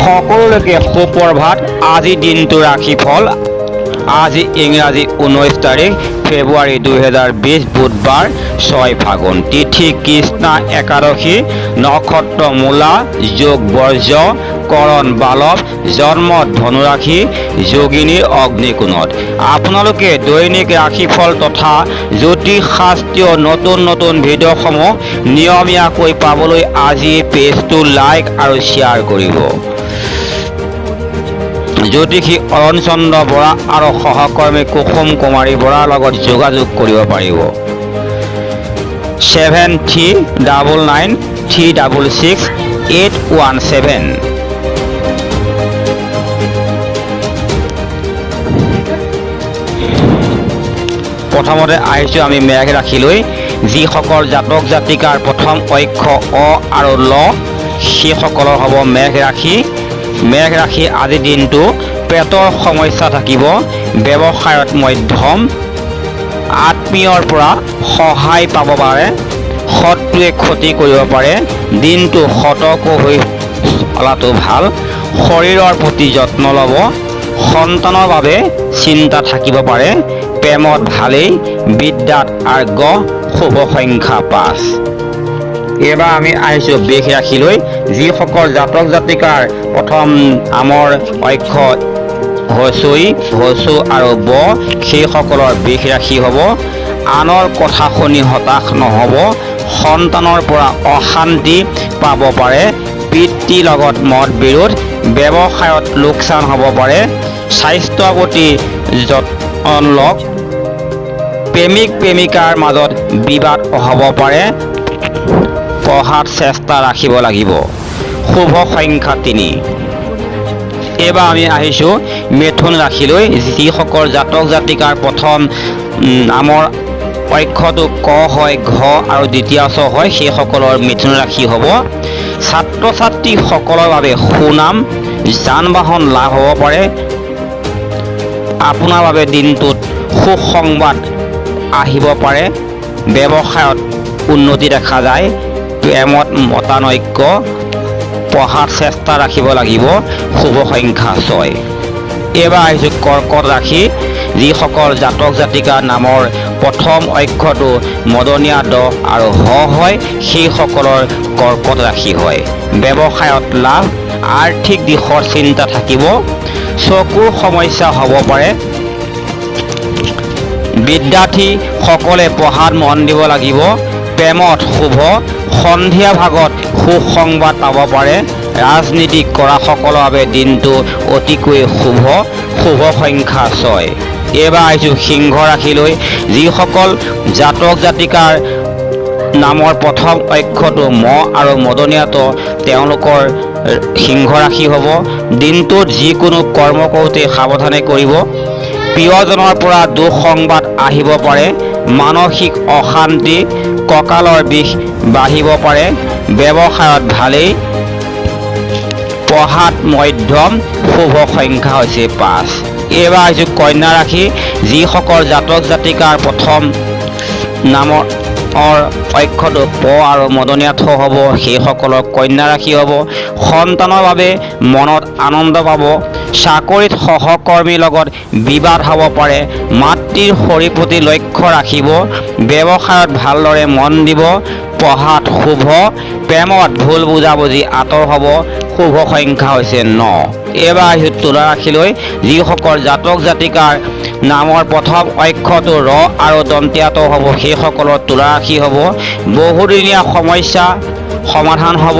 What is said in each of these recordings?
সকলোকে সুপ্ৰভাত। আজি দিনটো ৰাশিফল। আজি ইংৰাজী 19 তাৰিখ ফেব্ৰুৱাৰী 2020 বুধবাৰ 6 ফাগুন। তিথি কৃষ্ণা একাদশী, নক্ষত্ৰ মূলা, যোগ বৰ্জ্য, কৰণ বালৱ, জন্ম ধনুৰাশি, যোগিনীৰ অগ্নিকোণত। আপোনালোকে দৈনিক ৰাশিফল তথা জ্যোতিষশাস্ত্ৰীয় নতুন ভিডিঅ'সমূহ নিয়মীয়াকৈ পাবলৈ আজি পেজটো লাইক আৰু শ্বেয়াৰ কৰিব। জ্যোতিষী অৰণ চন্দ্ৰ বৰা আৰু সহকৰ্মী কুসুম কুমাৰী বৰাৰ লগত যোগাযোগ কৰিব পাৰিব। 7399366817। প্ৰথমতে আহিছোঁ আমি মেঘ ৰাশিলৈ। যিসকল জাতক জাতিকাৰ প্ৰথম অক্ষৰ অ আৰু ল সেইসকলৰ হ'ব মেঘ ৰাশি। মেঘ ৰাশি আজিৰ দিনটো পেটৰ সমস্যা থাকিব, ব্যৱসায়ত মধ্যম, আত্মীয়ৰ পৰা সহায় পাব পাৰে, শত্ৰুৱে ক্ষতি কৰিব পাৰে। দিনটো সতৰ্ক হৈ চলাটো ভাল। শৰীৰৰ প্ৰতি যত্ন ল'ব। সন্তানৰ বাবে চিন্তা থাকিব পাৰে। প্ৰেমত ভালেই, বিদ্যাত আগ্ৰহ, শুভ সংখ্যা 5। এইবাৰ আমি আহিছোঁ বৃষ ৰাশিলৈ। যিসকল জাতক জাতিকাৰ প্ৰথম আমৰ অক্ষৰ হচৈ, হচু আৰু ব সেইসকলৰ বৃষ ৰাশি হ'ব। আনৰ কথা শুনি হতাশ নহ'ব। সন্তানৰ পৰা অশান্তি পাব পাৰে। পিতৃৰ লগত মত বিৰোধ, ব্যৱসায়ত লোকচান হ'ব পাৰে। স্বাস্থ্যৰ প্ৰতি যত্ন লওক। প্ৰেমিক প্ৰেমিকাৰ মাজত বিবাদ হ'ব পাৰে। পঢ়াত চেষ্টা ৰাখিব লাগিব। শুভ সংখ্যা 3। এইবাৰ আমি আহিছোঁ মিথুন ৰাশিলৈ। যিসকল জাতক জাতিকাৰ প্ৰথম নামৰ অক্ষৰটো ক হয়, ঘ আৰু দ্বিতীয় চ হয় সেইসকলৰ মিথুন ৰাশি হ'ব। ছাত্ৰ ছাত্ৰীসকলৰ বাবে সুনাম, যান বাহন লাভ হ'ব পাৰে। আপোনাৰ বাবে দিনটোত সুসংবাদ আহিব পাৰে। ব্যৱসায়ত উন্নতি দেখা যায়। প্ৰেমত মতানৈক্য, পঢ়াত চেষ্টা ৰাখিব লাগিব। শুভ সংখ্যা 6। এইবাৰ আহিছোঁ কৰ্কট ৰাশি। যিসকল জাতক জাতিকাৰ নামৰ প্ৰথম অক্ষৰটো মদনীয়া দ আৰু হ হয় সেইসকলৰ কৰ্কট ৰাশি হয়। ব্যৱসায়ত লাভ, আৰ্থিক দিশৰ চিন্তা থাকিব। চকুৰ সমস্যা হ'ব পাৰে। বিদ্যাৰ্থীসকলে পঢ়াত মন দিব লাগিব। প্ৰেমত শুভ, সন্ধিয়া ভাগত সুসংবাদ পাব পাৰে। ৰাজনীতি কৰাসকলৰ বাবে দিনটো অতিকৈ শুভ। শুভ সংখ্যা 6। এইবাৰ আহিছোঁ সিংহ ৰাশিলৈ। যিসকল জাতক জাতিকাৰ নামৰ প্ৰথম অক্ষৰটো ম আৰু মদনীয়াত তেওঁলোকৰ সিংহ ৰাশি হ'ব। দিনটোত যিকোনো কৰ্ম কৰোঁতে সাৱধানে কৰিব। প্ৰিয়জনৰ পৰা দুঃসংবাদ আহিব পাৰে। মানসিক অশান্তি, কঁকালৰ বিষ বাঢ়িব পাৰে। ব্যৱসায়ত ভালেই, পঢ়াত মধ্যম। শুভ সংখ্যা হৈছে 5। এইবাৰ আহিছোঁ কন্যা ৰাশি। যিসকল জাতক জাতিকাৰ প্ৰথম নামৰ অক্ষৰটো প আৰু মদনীয়া থ হ'ব সেইসকলৰ কন্যা ৰাশি হ'ব। সন্তানৰ বাবে মনত আনন্দ পাব। চাকৰিত সহকৰ্মীৰ লগত বিবাদ হ'ব পাৰে। মাতৃৰ শৰীৰ প্ৰতি লক্ষ্য ৰাখিব। ব্যৱসায়ত ভালদৰে মন দিব। পঢ়াত শুভ। প্ৰেমত ভুল বুজাবুজি আঁতৰ হ'ব। শুভ সংখ্যা হৈছে 9। এইবাৰ আহিছোঁ তুলা ৰাশিলৈ। যিসকল জাতক জাতিকাৰ নামৰ প্ৰথম অক্ষৰটো ৰ আৰু দন্তীয়াত হ'ব সেইসকলৰ তুলা ৰাশি হ'ব। বহুদিনীয়া সমস্যা সমাধান হ'ব।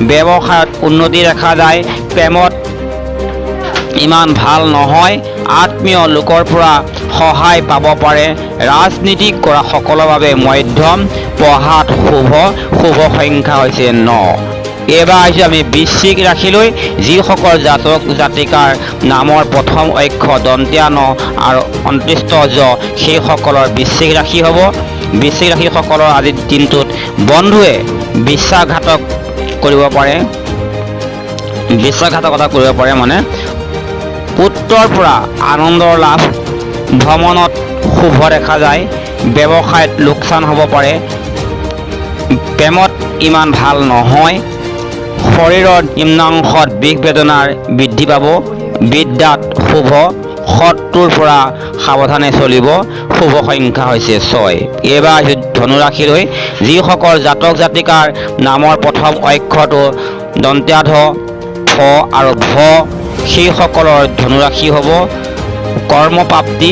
ব্যৱসায়ত উন্নতি দেখা যায়। প্ৰেমত ইমান ভাল নহয়। আত্মীয় লোকৰ পৰা সহায় পাব পাৰে। ৰাজনীতি কৰা সকলৰ বাবে মধ্যম। পঢ়াত শুভ। শুভ সংখ্যা হৈছে 9। এইবাৰ আহিছোঁ আমি বৃশ্চিক ৰাশিলৈ। যিসকল জাতক জাতিকাৰ নামৰ প্ৰথম অক্ষৰ দন্তীয়া ন আৰু অন্ত্যষ্ট জ সেইসকলৰ বৃশ্চিক ৰাশি হ'ব। বৃশ্চিক ৰাশিসকলৰ আজিৰ দিনটোত বন্ধুৱে বিশ্বাসঘাতক কৰিব পাৰে। বিশ্বাসঘাতকতা কৰিব পাৰে মানে। পুত্ৰৰ পৰা আনন্দৰ লাভ। ভ্ৰমণত শুভ দেখা যায়। ব্যৱসায়ত লোকচান হ'ব পাৰে। প্ৰেমত ইমান ভাল নহয়। শৰীৰৰ নিম্নাংশত বিষ বেদনাৰ বৃদ্ধি পাব। বিদ্যাত শুভ, শত্ৰুৰ পৰা সাৱধানে চলিব। শুভ সংখ্যা হৈছে 6। এইবাৰ ধনুৰাশিলৈ যিসকল জাতক জাতিকাৰ নামৰ প্ৰথম অক্ষৰটো দন্ত্যাধ, ফ আৰু ভ, সেইসকলৰ ধনুৰাশি হ'ব কৰ্মপ্ৰাপ্তি,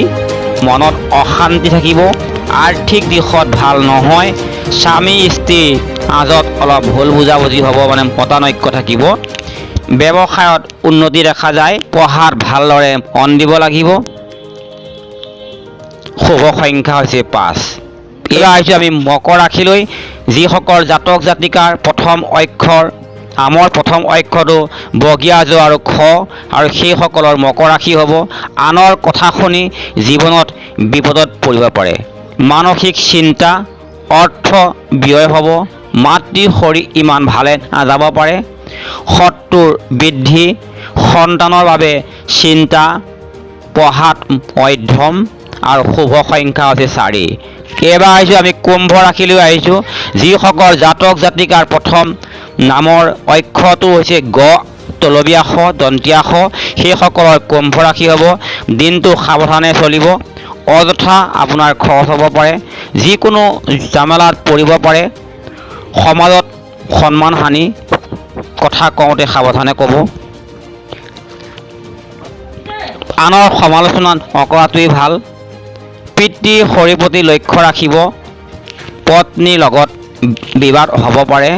মনত অশান্তি থাকিব, আৰ্থিক দিশত ভাল নহয়, স্বামী স্ত্ৰীৰ মাজত অলপ ভুল বুজাবুজি হ'ব, মানে মতানৈক্য থাকিব। ব্যৱসায়ত উন্নতি দেখা যায়। পঢ়াত ভালদৰে মন দিব লাগিব। শুভ সংখ্যা হৈছে 5। এইবাৰ আহিছোঁ আমি মকৰ ৰাশিলৈ যিসকল জাতক জাতিকাৰ প্ৰথম অক্ষৰ নামৰ প্ৰথম অক্ষৰটো বগীয়া জ আৰু খ, আৰু সেইসকলৰ মকৰ ৰাশি হ'ব আনৰ কথা শুনি জীৱনত বিপদত পৰিব পাৰে। মানসিক চিন্তা, অৰ্থ ব্যয় হ'ব। মাতৃৰ শৰীৰ ইমান ভালে নাযাব পাৰে। শত্ৰুৰ বৃদ্ধি, সন্তানৰ বাবে চিন্তা, পঢ়াত মধ্যম, আৰু শুভ সংখ্যা হৈছে 4। এইবাৰ আহিছোঁ আমি কুম্ভ ৰাশিলৈ আহিছোঁ যিসকল জাতক জাতিকাৰ প্ৰথম নামৰ অক্ষৰটো হৈছে গ, তলবীয়া শ, দন্তীয়া শ, সেইসকলৰ কুম্ভ ৰাশি হ'ব দিনটো সাৱধানে চলিব। অযথা আপোনাৰ খৰচ হ'ব পাৰে। যিকোনো ঝামেলাত পৰিব পাৰে। সমাজত সন্মান হানি, কথা কওঁতে সাৱধানে ক'ব। আনৰ সমালোচনা নকৰাটোৱেই ভাল। পিতৃৰ শৰীৰৰ প্ৰতি লক্ষ্য ৰাখিব। পত্নীৰ লগত বিবাদ হ'ব পাৰে।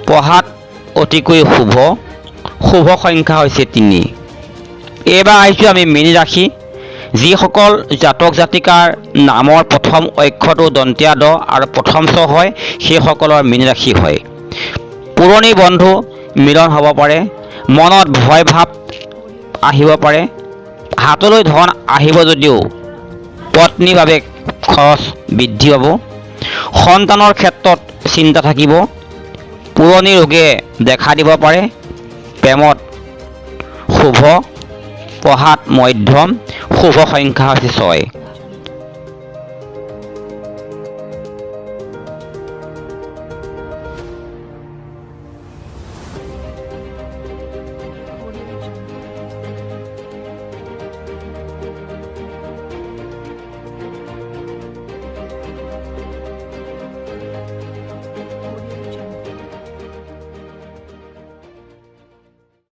পঢ়াত অতিকৈ শুভ। শুভ সংখ্যা হৈছে 3। এইবাৰ আহিছোঁ আমি মীন ৰাশি যিসকল জাতক জাতিকাৰ নামৰ প্ৰথম অক্ষৰটো দন্তীয়া দ আৰু প্ৰথম ছ হয়, সেইসকলৰ মীন ৰাশি হয়। পুৰণি বন্ধু মিলন হ'ব পাৰে। মনত ভয় ভাৱ আহিব পাৰে। হাতলৈ ধন আহিব যদিও পত্নীৰ বাবে খৰচ বৃদ্ধি পাব। সন্তানৰ ক্ষেত্ৰত চিন্তা থাকিব। পুৰণি ৰোগে দেখা দিব পাৰে। প্ৰেমত শুভ, পঢ়াত মধ্যম। শুভ সংখ্যা হৈছে 6।